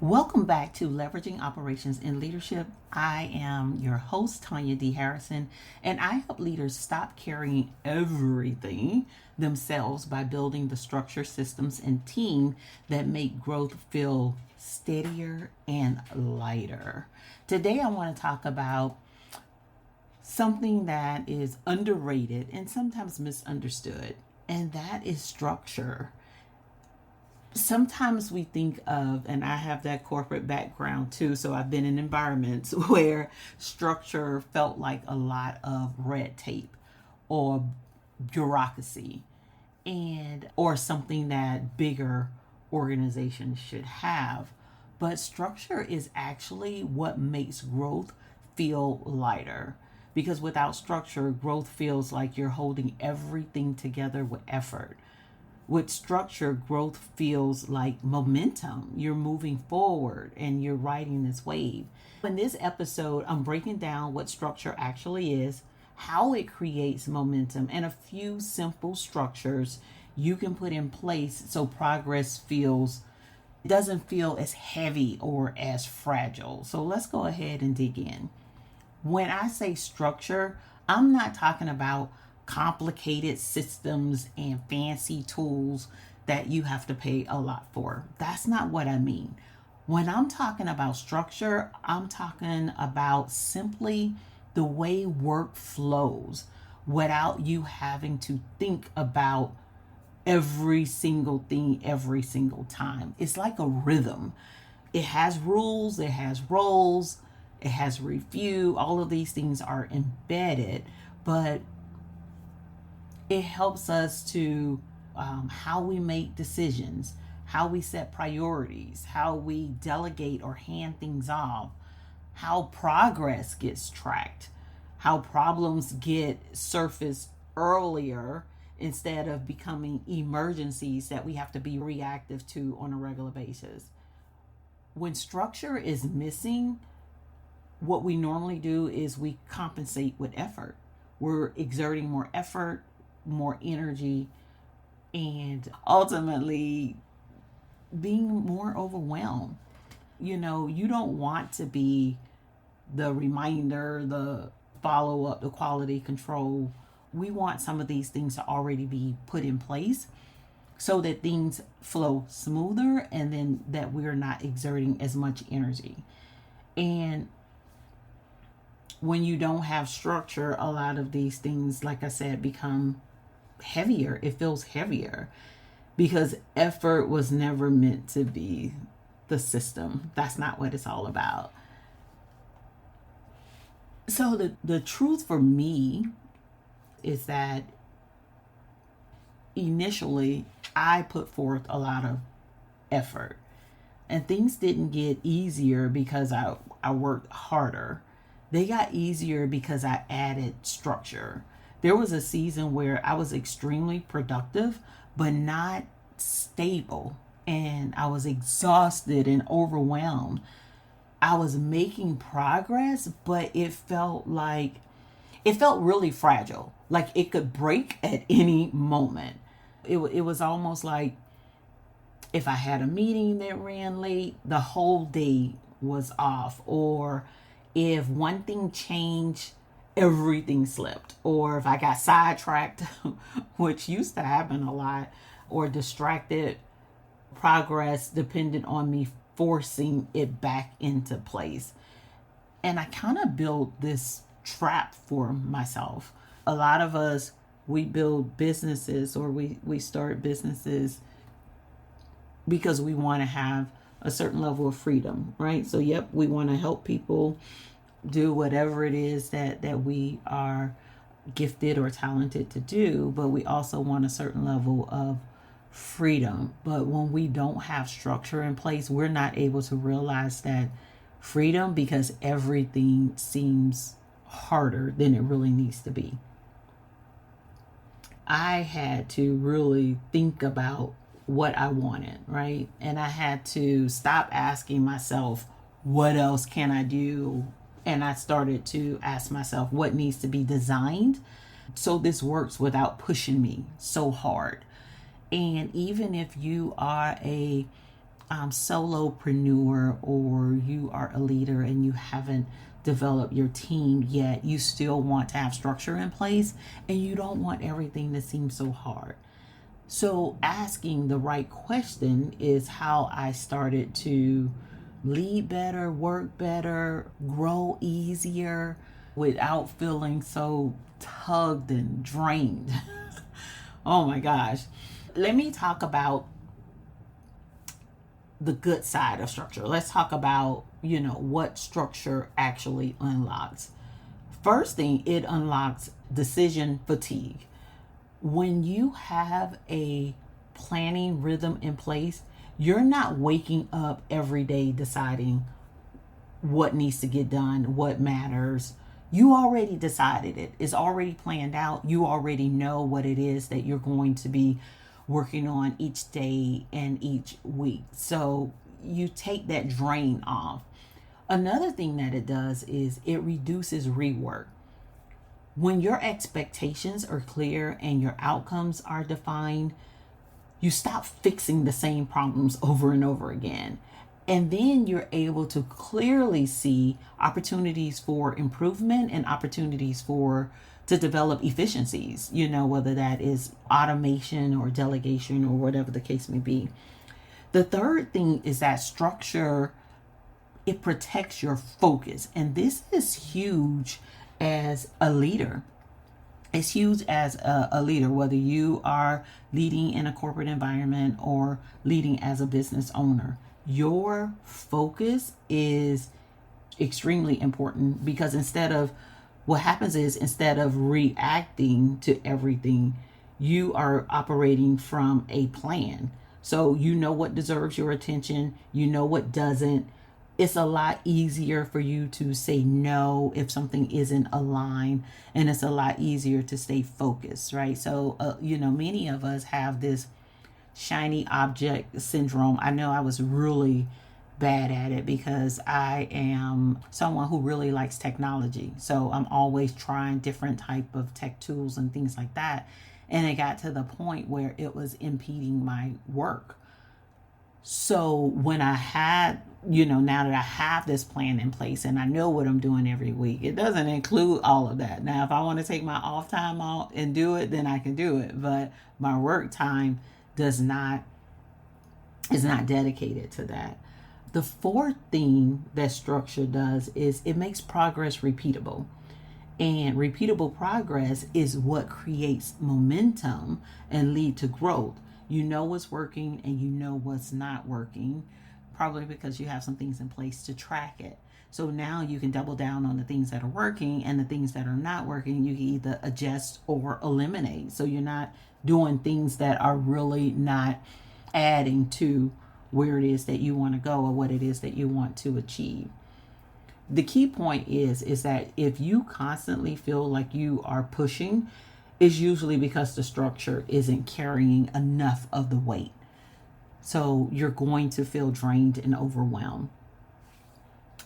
Welcome back to Leveraging Operations in Leadership. I am your host, Tanya D. Harrison, and I help leaders stop carrying everything themselves by building the structure, systems, and team that make growth feel steadier and lighter. Today, I want to talk about something that is underrated and sometimes misunderstood, and that is structure. Sometimes we think of, and I have that corporate background too, so I've been in environments where structure felt like a lot of red tape or bureaucracy and or something that bigger organizations should have. But structure is actually what makes growth feel lighter, because without structure, growth feels like you're holding everything together with effort. With structure, growth feels like momentum. You're moving forward and you're riding this wave. In this episode, I'm breaking down what structure actually is, how it creates momentum, and a few simple structures you can put in place so progress doesn't feel as heavy or as fragile. So let's go ahead and dig in. When I say structure, I'm not talking about complicated systems and fancy tools that you have to pay a lot for. That's not what I mean. When I'm talking about structure, I'm talking about simply the way work flows without you having to think about every single thing every single time. It's like a rhythm. It has rules, it has roles, it has review. All of these things are embedded, but it helps us to how we make decisions, how we set priorities, how we delegate or hand things off, how progress gets tracked, how problems get surfaced earlier instead of becoming emergencies that we have to be reactive to on a regular basis. When structure is missing, what we normally do is we compensate with effort. We're exerting more effort, more energy, and ultimately being more overwhelmed. You don't want to be the reminder, the follow up, the quality control. We want some of these things to already be put in place so that things flow smoother and then that we're not exerting as much energy. And when you don't have structure, a lot of these things, like I said, become heavier. It feels heavier because effort was never meant to be the system. That's not what it's all about. So the truth for me is that initially I put forth a lot of effort and things didn't get easier because I worked harder. They got easier because I added structure. There was a season where I was extremely productive, but not stable. And I was exhausted and overwhelmed. I was making progress, but it felt really fragile. Like it could break at any moment. It was almost like if I had a meeting that ran late, the whole day was off. Or if one thing changed, everything slipped. Or if I got sidetracked, which used to happen a lot, or distracted, progress depended on me forcing it back into place. And I kind of built this trap for myself. A lot of us, we build businesses or we start businesses because we want to have a certain level of freedom, right? So, yep, we want to help people do whatever it is that we are gifted or talented to do, but we also want a certain level of freedom. But when we don't have structure in place, we're not able to realize that freedom because everything seems harder than it really needs to be. I had to really think about what I wanted, right? And I had to stop asking myself, what else can I do? And I started to ask myself, what needs to be designed so this works without pushing me so hard? And even if you are a solopreneur, or you are a leader and you haven't developed your team yet, you still want to have structure in place and you don't want everything to seem so hard. So, asking the right question is how I started to lead better, work better, grow easier without feeling so tugged and drained. Oh my gosh. Let me talk about the good side of structure. Let's talk about, what structure actually unlocks. First thing, it unlocks decision fatigue. When you have a planning rhythm in place, you're not waking up every day deciding what needs to get done, what matters. You already decided it. It's already planned out. You already know what it is that you're going to be working on each day and each week. So you take that drain off. Another thing that it does is it reduces rework. When your expectations are clear and your outcomes are defined, you stop fixing the same problems over and over again. And then you're able to clearly see opportunities for improvement and opportunities to develop efficiencies, whether that is automation or delegation or whatever the case may be. The third thing is that structure, it protects your focus. And this is huge as a leader. It's huge as a leader, whether you are leading in a corporate environment or leading as a business owner. Your focus is extremely important, because instead of reacting to everything, you are operating from a plan. So you know what deserves your attention, you know what doesn't. It's a lot easier for you to say no if something isn't aligned, and it's a lot easier to stay focused, right? So, many of us have this shiny object syndrome. I know I was really bad at it because I am someone who really likes technology. So I'm always trying different type of tech tools and things like that. And it got to the point where it was impeding my work. So when I had, now that I have this plan in place and I know what I'm doing every week, it doesn't include all of that. Now, if I want to take my off time out and do it, then I can do it. But my work time is not dedicated to that. The fourth thing that structure does is it makes progress repeatable. And repeatable progress is what creates momentum and lead to growth. You know what's working and you know what's not working, probably because you have some things in place to track it. So now you can double down on the things that are working, and the things that are not working, you can either adjust or eliminate. So you're not doing things that are really not adding to where it is that you want to go or what it is that you want to achieve. The key point is that if you constantly feel like you are pushing, it's usually because the structure isn't carrying enough of the weight. So you're going to feel drained and overwhelmed.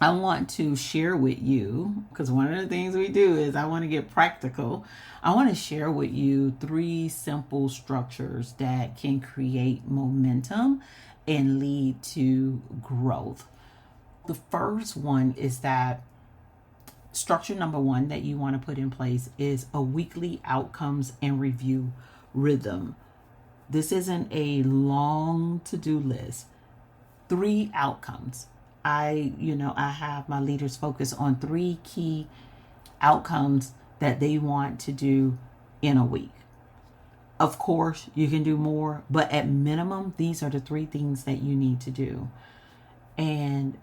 I want to share with you, because one of the things we do is I want to get practical. I want to share with you 3 simple structures that can create momentum and lead to growth. The first one is that structure number 1 that you want to put in place is a weekly outcomes and review rhythm. This isn't a long to-do list. 3 outcomes. I have my leaders focus on 3 key outcomes that they want to do in a week. Of course, you can do more, but at minimum, these are the 3 things that you need to do. And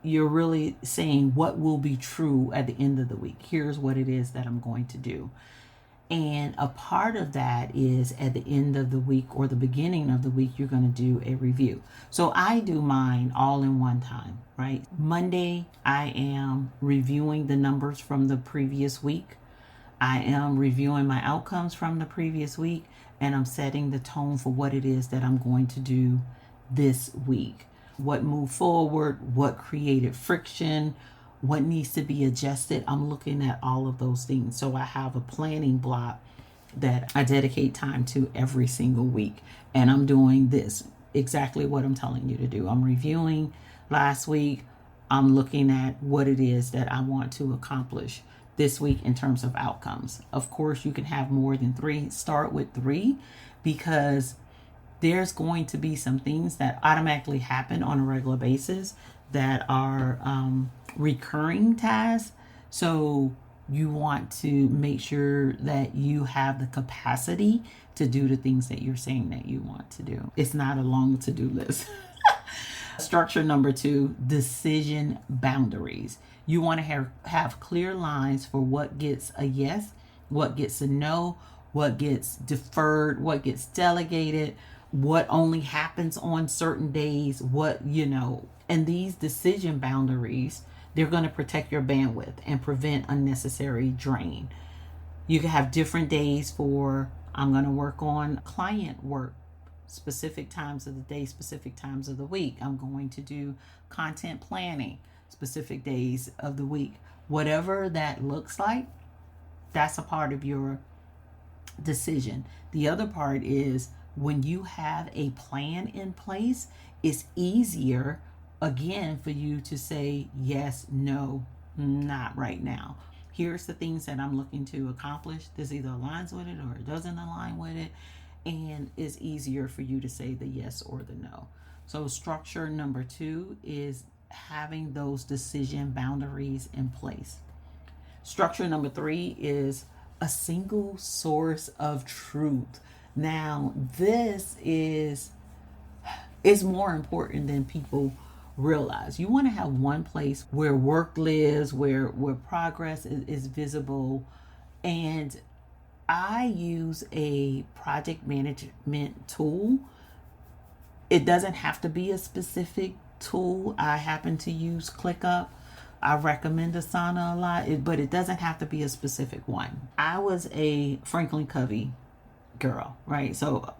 you're really saying what will be true at the end of the week. Here's what it is that I'm going to do. And a part of that is at the end of the week or the beginning of the week, you're going to do a review. So I do mine all in one time, right? Monday, I am reviewing the numbers from the previous week. I am reviewing my outcomes from the previous week, and I'm setting the tone for what it is that I'm going to do this week. What moved forward, what created friction, what needs to be adjusted. I'm looking at all of those things. So I have a planning block that I dedicate time to every single week. And I'm doing this. exactly what I'm telling you to do. I'm reviewing last week. I'm looking at what it is that I want to accomplish this week in terms of outcomes. Of course, you can have more than 3. Start with 3 because there's going to be some things that automatically happen on a regular basis that are recurring tasks. So you want to make sure that you have the capacity to do the things that you're saying that you want to do. It's not a long to-do list. Structure number 2, decision boundaries. You want to have clear lines for what gets a yes, what gets a no, what gets deferred, what gets delegated, what only happens on certain days, and these decision boundaries, they're going to protect your bandwidth and prevent unnecessary drain. You can have different days for, I'm going to work on client work, specific times of the day, specific times of the week. I'm going to do content planning, specific days of the week. Whatever that looks like, that's a part of your decision. The other part is when you have a plan in place, it's easier, again, for you to say yes, no, not right now. Here's the things that I'm looking to accomplish. This either aligns with it or it doesn't align with it. And it's easier for you to say the yes or the no. So structure number 2 is having those decision boundaries in place. Structure number 3 is a single source of truth. Now, this is more important than people realize. You want to have one place where work lives, where progress is visible. And I use a project management tool. It doesn't have to be a specific tool. I happen to use ClickUp. I recommend Asana a lot, but it doesn't have to be a specific one. I was a Franklin Covey girl, right? So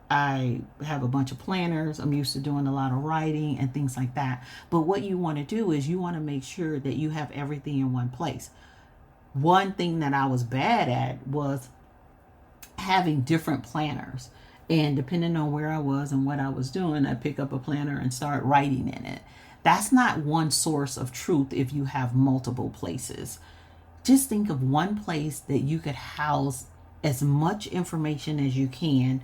I have a bunch of planners. I'm used to doing a lot of writing and things like that. But what you want to do is you want to make sure that you have everything in one place. One thing that I was bad at was having different planners. And depending on where I was and what I was doing, I'd pick up a planner and start writing in it. That's not one source of truth if you have multiple places. Just think of one place that you could house as much information as you can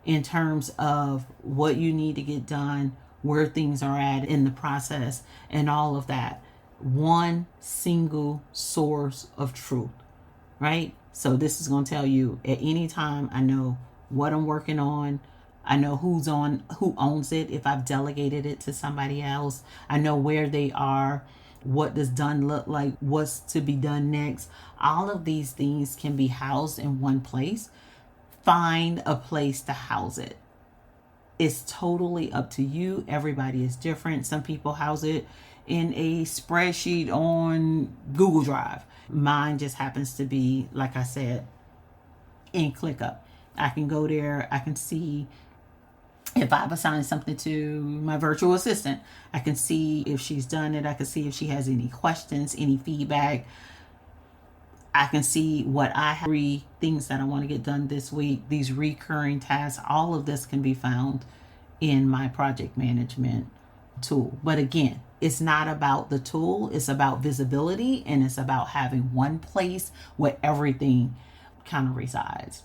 in terms of what you need to get done, where things are at in the process, and all of that. One single source of truth, right? So this is going to tell you at any time, I know what I'm working on. I know who owns it. If I've delegated it to somebody else, I know where they are. What does done look like? What's to be done next? All of these things can be housed in one place. Find a place to house it. It's totally up to you. Everybody is different. Some people house it in a spreadsheet on Google Drive. Mine just happens to be, like I said, in ClickUp. I can go there. I can see if I've assigned something to my virtual assistant. I can see if she's done it. I can see if she has any questions, any feedback. I can see what I have, 3 things that I want to get done this week, these recurring tasks. All of this can be found in my project management tool. But again, it's not about the tool. It's about visibility, and it's about having one place where everything kind of resides.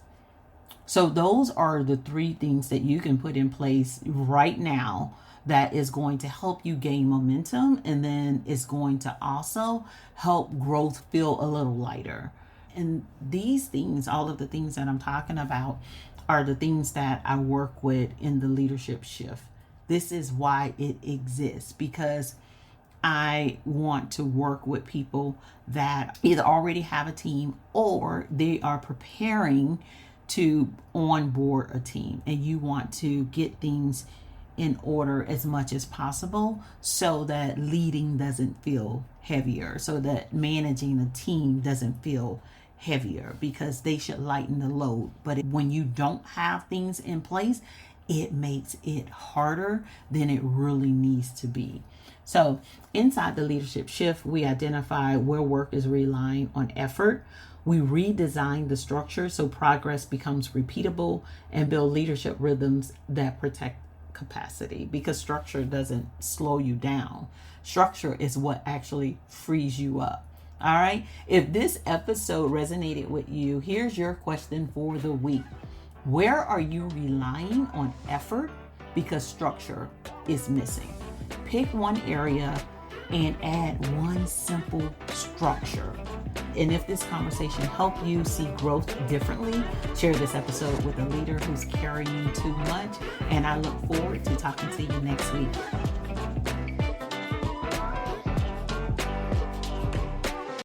So those are the 3 things that you can put in place right now that is going to help you gain momentum, and then it's going to also help growth feel a little lighter. And these things, all of the things that I'm talking about, are the things that I work with in the leadership shift. This is why it exists, because I want to work with people that either already have a team or they are preparing to onboard a team, and you want to get things in order as much as possible so that leading doesn't feel heavier, so that managing a team doesn't feel heavier, because they should lighten the load. But when you don't have things in place, it makes it harder than it really needs to be. So inside the leadership shift, we identify where work is relying on effort. We redesign the structure so progress becomes repeatable, and build leadership rhythms that protect capacity, because structure doesn't slow you down. Structure is what actually frees you up. All right. If this episode resonated with you, here's your question for the week. Where are you relying on effort because structure is missing? Pick one area and add one simple structure. And if this conversation helped you see growth differently, share this episode with a leader who's carrying too much. And I look forward to talking to you next week.